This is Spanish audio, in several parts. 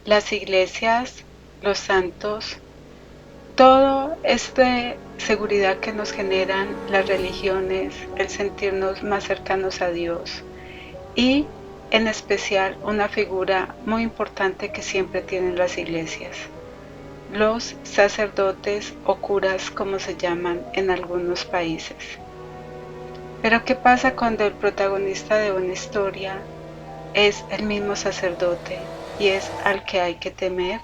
Las iglesias, los santos, todo es de seguridad que nos generan las religiones, el sentirnos más cercanos a Dios y en especial una figura muy importante que siempre tienen las iglesias, los sacerdotes o curas como se llaman en algunos países. Pero ¿qué pasa cuando el protagonista de una historia es el mismo sacerdote y es al que hay que temer?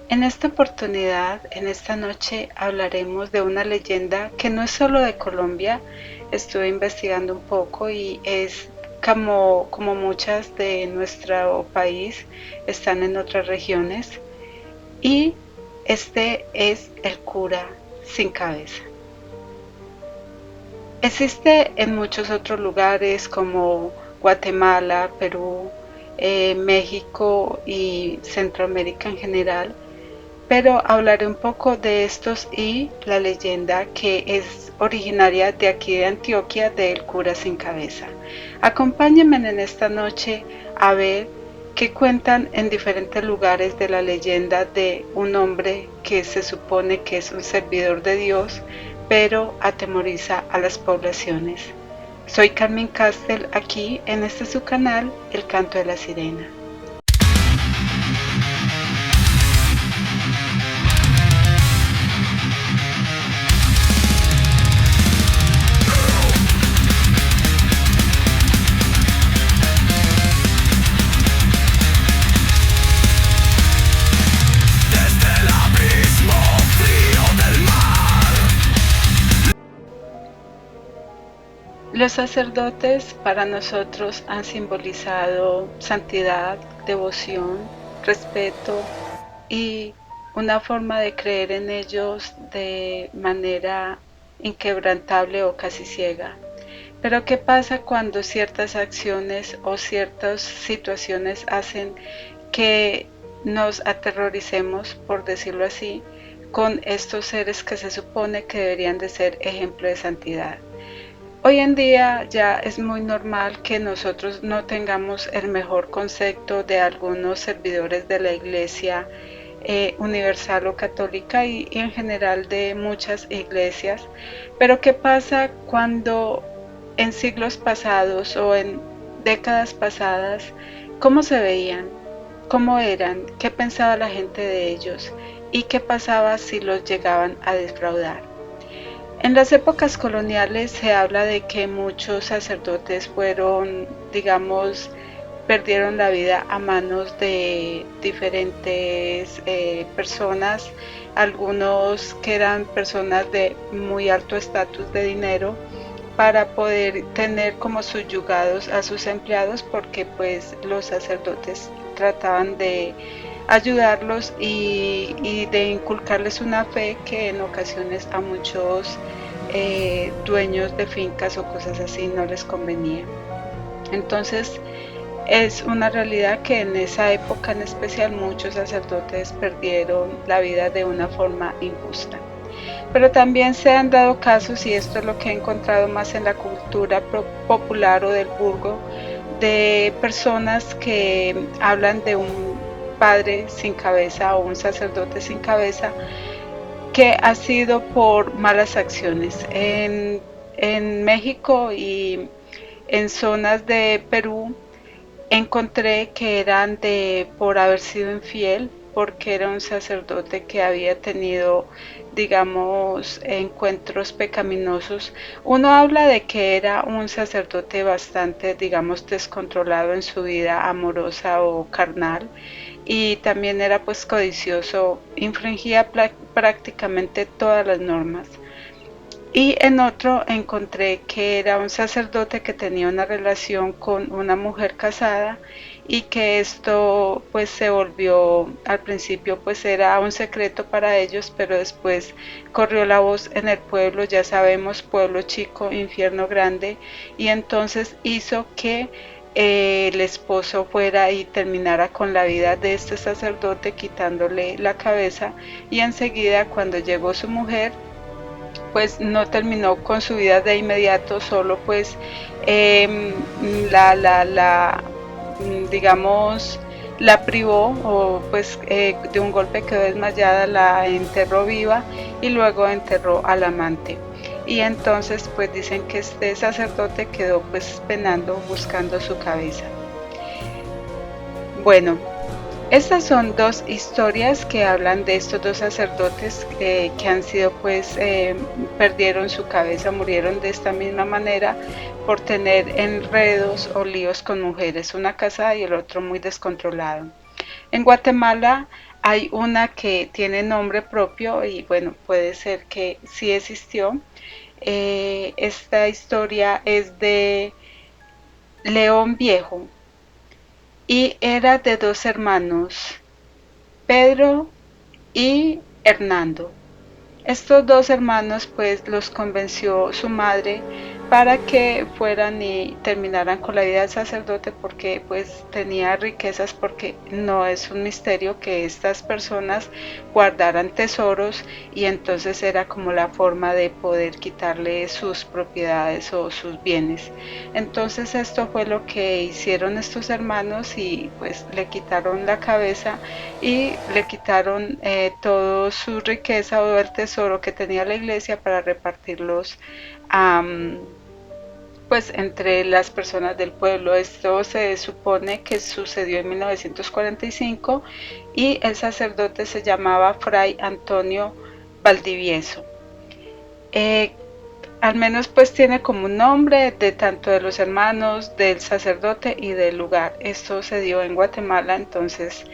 En esta oportunidad, en esta noche, hablaremos de una leyenda que no es solo de Colombia. Estuve investigando un poco y es como muchas de nuestro país están en otras regiones. Y este es el cura sin cabeza. Existe en muchos otros lugares como Guatemala, Perú, México y Centroamérica en general, pero hablaré un poco de estos y la leyenda que es originaria de aquí de Antioquia del cura sin cabeza. Acompáñenme en esta noche a ver qué cuentan en diferentes lugares de la leyenda de un hombre que se supone que es un servidor de Dios, pero atemoriza a las poblaciones. Soy Carmen Castel aquí en este su canal, El Canto de la Sirena. Los sacerdotes para nosotros han simbolizado santidad, devoción, respeto y una forma de creer en ellos de manera inquebrantable o casi ciega. Pero ¿qué pasa cuando ciertas acciones o ciertas situaciones hacen que nos aterroricemos, por decirlo así, con estos seres que se supone que deberían de ser ejemplo de santidad? Hoy en día ya es muy normal que nosotros no tengamos el mejor concepto de algunos servidores de la Iglesia universal o católica y en general de muchas iglesias. Pero ¿qué pasa cuando en siglos pasados o en décadas pasadas, cómo se veían, cómo eran, qué pensaba la gente de ellos y qué pasaba si los llegaban a defraudar? En las épocas coloniales se habla de que muchos sacerdotes fueron, digamos, perdieron la vida a manos de diferentes personas, algunos que eran personas de muy alto estatus de dinero, para poder tener como subyugados a sus empleados, porque pues los sacerdotes trataban de ayudarlos y de inculcarles una fe que en ocasiones a muchos dueños de fincas o cosas así no les convenía. Entonces es una realidad que en esa época en especial muchos sacerdotes perdieron la vida de una forma injusta. Pero también se han dado casos, y esto es lo que he encontrado más en la cultura popular o del burgo, de personas que hablan de un padre sin cabeza o un sacerdote sin cabeza que ha sido por malas acciones. En México y en zonas de Perú encontré que eran de por haber sido infiel, porque era un sacerdote que había tenido, digamos, encuentros pecaminosos. Uno habla de que era un sacerdote bastante, digamos, descontrolado en su vida amorosa o carnal, y también era pues codicioso, infringía prácticamente todas las normas. Y en otro encontré que era un sacerdote que tenía una relación con una mujer casada y que esto pues se volvió, al principio pues era un secreto para ellos, pero después corrió la voz en el pueblo, ya sabemos, pueblo chico, infierno grande, y entonces hizo que el esposo fuera y terminara con la vida de este sacerdote quitándole la cabeza, y enseguida cuando llegó su mujer pues no terminó con su vida de inmediato, solo pues eh, la digamos, la privó o pues de un golpe quedó desmayada, la enterró viva y luego enterró al amante. Y entonces pues dicen que este sacerdote quedó pues penando buscando su cabeza. Bueno, estas son dos historias que hablan de estos dos sacerdotes que han sido pues perdieron su cabeza, murieron de esta misma manera por tener enredos o líos con mujeres, una casada y el otro muy descontrolado. En Guatemala hay una que tiene nombre propio y bueno, puede ser que sí existió. Esta historia es de León Viejo y era de dos hermanos, Pedro y Hernando. Estos dos hermanos pues los convenció su madre para que fueran y terminaran con la vida del sacerdote porque pues tenía riquezas, porque no es un misterio que estas personas guardaran tesoros y entonces era como la forma de poder quitarle sus propiedades o sus bienes. Entonces esto fue lo que hicieron estos hermanos y pues le quitaron la cabeza y le quitaron toda su riqueza o el tesoro que tenía la iglesia para repartirlos pues entre las personas del pueblo. Esto se supone que sucedió en 1945 y el sacerdote se llamaba Fray Antonio Valdivieso. Al menos pues tiene como un nombre de tanto de los hermanos, del sacerdote y del lugar. Esto se dio en Guatemala, entonces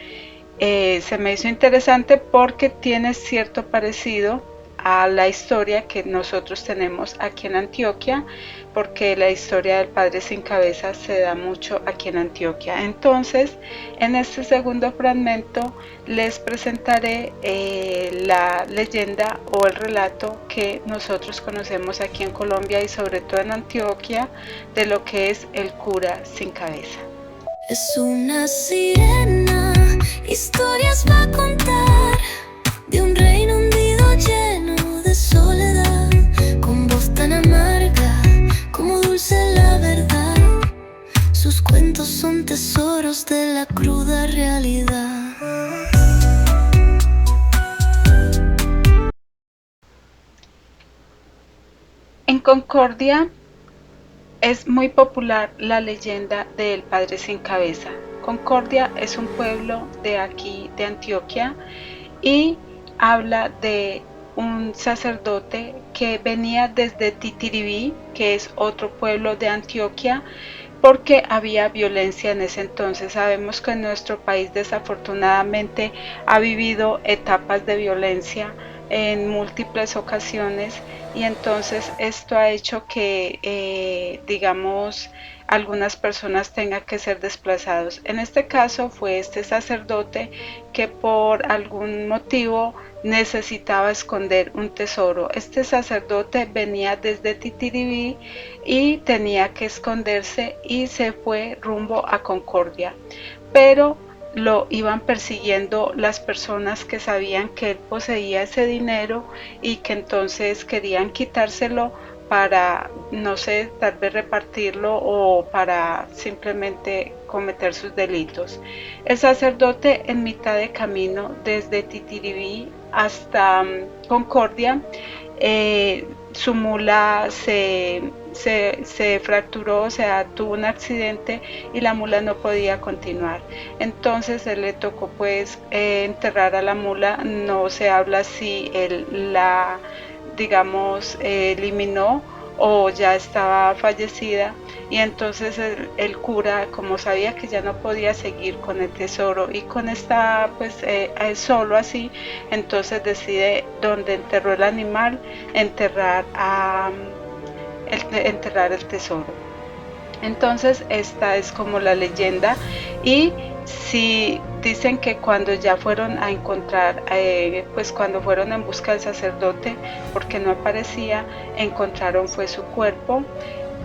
se me hizo interesante porque tiene cierto parecido a la historia que nosotros tenemos aquí en Antioquia, porque la historia del Padre Sin Cabeza se da mucho aquí en Antioquia. Entonces, en este segundo fragmento les presentaré la leyenda o el relato que nosotros conocemos aquí en Colombia y sobre todo en Antioquia de lo que es el cura sin cabeza. Es una sirena, historias va a contar de un reino hundido lleno de soledad, con voz tan amarga como dulce la verdad. Sus cuentos son tesoros de la cruda realidad. En Concordia es muy popular la leyenda del Padre Sin Cabeza. Concordia es un pueblo de aquí, de Antioquia, y habla de un sacerdote que venía desde Titiribí, que es otro pueblo de Antioquia, porque había violencia en ese entonces. Sabemos que nuestro país desafortunadamente ha vivido etapas de violencia en múltiples ocasiones y entonces esto ha hecho que digamos algunas personas tengan que ser desplazados. En este caso fue este sacerdote que por algún motivo necesitaba esconder un tesoro. Este sacerdote venía desde Titiribí y tenía que esconderse y se fue rumbo a Concordia, pero lo iban persiguiendo las personas que sabían que él poseía ese dinero y que entonces querían quitárselo para, no sé, tal vez repartirlo o para simplemente cometer sus delitos. El sacerdote en mitad de camino desde Titiribí hasta Concordia, su mula se fracturó, o sea, tuvo un accidente y la mula no podía continuar. Entonces él le tocó pues enterrar a la mula. No se habla si él la, digamos, eliminó o ya estaba fallecida, y entonces el cura, como sabía que ya no podía seguir con el tesoro y con esta pues solo así, entonces decide donde enterró el animal enterrar el tesoro. Entonces esta es como la leyenda, y si dicen que cuando ya fueron a encontrar, pues cuando fueron en busca del sacerdote porque no aparecía, encontraron fue su cuerpo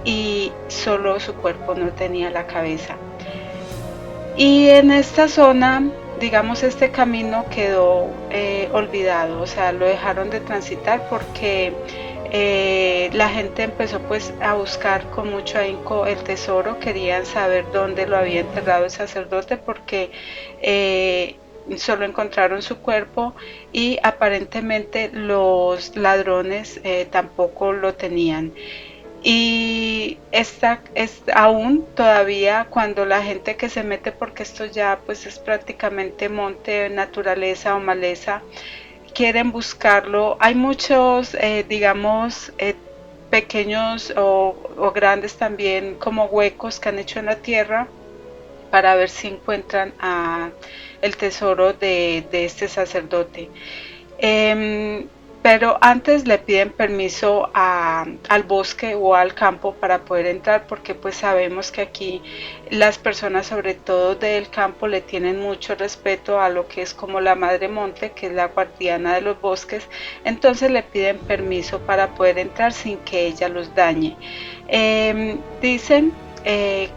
y solo su cuerpo, no tenía la cabeza. Y en esta zona, digamos, este camino quedó olvidado, o sea, lo dejaron de transitar porque la gente empezó pues a buscar con mucho ahínco el tesoro, querían saber dónde lo había enterrado el sacerdote porque solo encontraron su cuerpo y aparentemente los ladrones tampoco lo tenían. Y aún todavía cuando la gente que se mete, porque esto ya pues es prácticamente monte, naturaleza o maleza, quieren buscarlo. Hay muchos, digamos, pequeños o grandes también como huecos que han hecho en la tierra para ver si encuentran el tesoro de este sacerdote. Pero antes le piden permiso al bosque o al campo para poder entrar, porque pues sabemos que aquí las personas, sobre todo del campo, le tienen mucho respeto a lo que es como la madre monte, que es la guardiana de los bosques. Entonces le piden permiso para poder entrar sin que ella los dañe. Dicen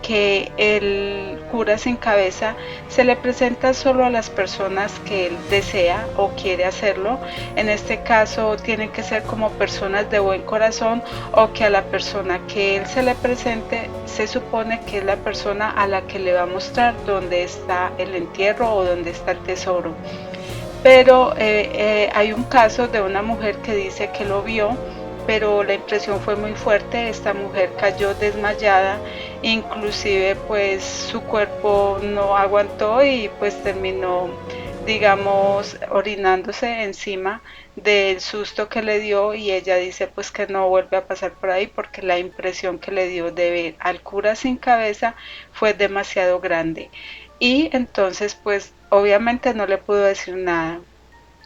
que el cura sin cabeza se le presenta solo a las personas que él desea o quiere hacerlo. En este caso tienen que ser como personas de buen corazón, o que a la persona que él se le presente se supone que es la persona a la que le va a mostrar dónde está el entierro o dónde está el tesoro. Pero hay un caso de una mujer que dice que lo vio, pero la impresión fue muy fuerte. Esta mujer cayó desmayada, inclusive pues su cuerpo no aguantó y pues terminó, digamos, orinándose encima del susto que le dio, y ella dice pues que no vuelve a pasar por ahí porque la impresión que le dio de ver al cura sin cabeza fue demasiado grande. Y entonces pues obviamente no le pudo decir nada.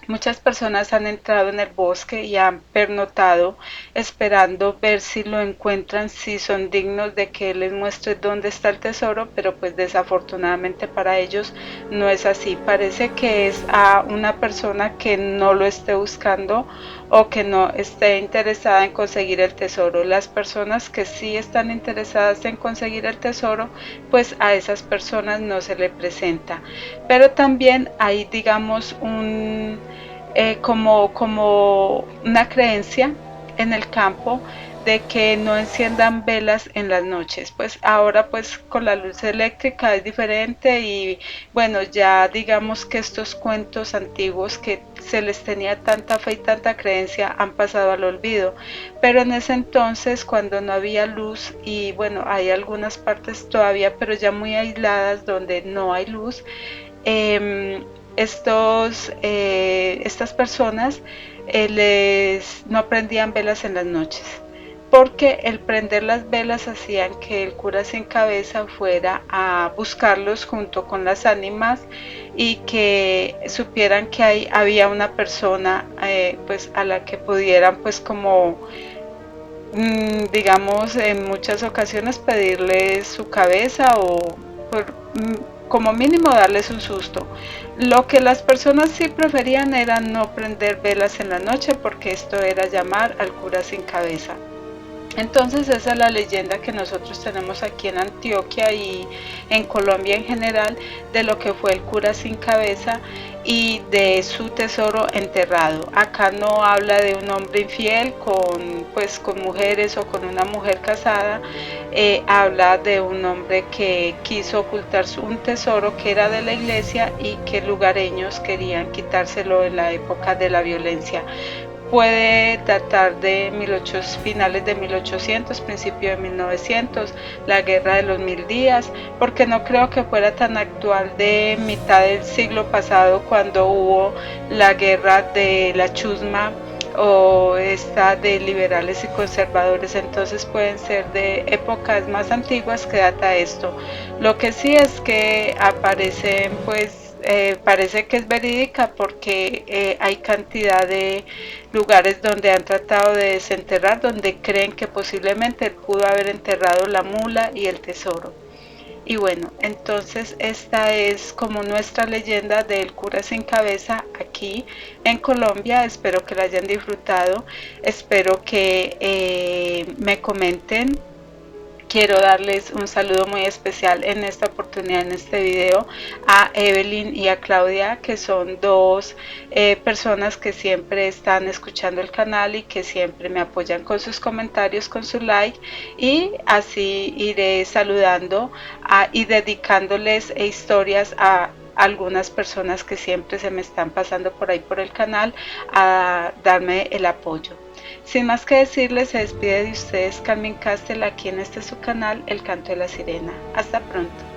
Muchas personas han entrado en el bosque y han pernoctado esperando ver si lo encuentran, si son dignos de que les muestre dónde está el tesoro, pero pues desafortunadamente para ellos no es así. Parece que es a una persona que no lo esté buscando o que no esté interesada en conseguir el tesoro. Las personas que sí están interesadas en conseguir el tesoro, pues a esas personas no se le presenta. Pero también hay, digamos, como una creencia en el campo de que no enciendan velas en las noches. Pues ahora pues con la luz eléctrica es diferente, y bueno, ya digamos que estos cuentos antiguos que se les tenía tanta fe y tanta creencia han pasado al olvido. Pero en ese entonces, cuando no había luz, y bueno, hay algunas partes todavía pero ya muy aisladas donde no hay luz, estas personas no prendían velas en las noches, porque el prender las velas hacían que el cura sin cabeza fuera a buscarlos junto con las ánimas, y que supieran que había una persona pues a la que pudieran pues como digamos en muchas ocasiones pedirle su cabeza, o por, como mínimo darles un susto. Lo que las personas sí preferían era no prender velas en la noche, porque esto era llamar al cura sin cabeza. Entonces esa es la leyenda que nosotros tenemos aquí en Antioquia y en Colombia en general, de lo que fue el cura sin cabeza y de su tesoro enterrado. Acá no habla de un hombre infiel con mujeres o con una mujer casada. Habla de un hombre que quiso ocultar un tesoro que era de la iglesia y que lugareños querían quitárselo en la época de la violencia. Puede datar de finales de 1800, principio de 1900, la guerra de los 1000 días, porque no creo que fuera tan actual de mitad del siglo pasado, cuando hubo la guerra de la chusma o esta de liberales y conservadores. Entonces pueden ser de épocas más antiguas que data esto. Lo que sí es que aparecen pues parece que es verídica, porque hay cantidad de lugares donde han tratado de desenterrar, donde creen que posiblemente él pudo haber enterrado la mula y el tesoro. Y bueno, entonces esta es como nuestra leyenda del cura sin cabeza aquí en Colombia. Espero que la hayan disfrutado, espero que me comenten Quiero darles un saludo muy especial en esta oportunidad, en este video, a Evelyn y a Claudia, que son dos personas que siempre están escuchando el canal y que siempre me apoyan con sus comentarios, con su like, y así iré saludando y dedicándoles historias a algunas personas que siempre se me están pasando por ahí por el canal a darme el apoyo. Sin más que decirles, se despide de ustedes Carmen Castel aquí en este su canal, El Canto de la Sirena. Hasta pronto.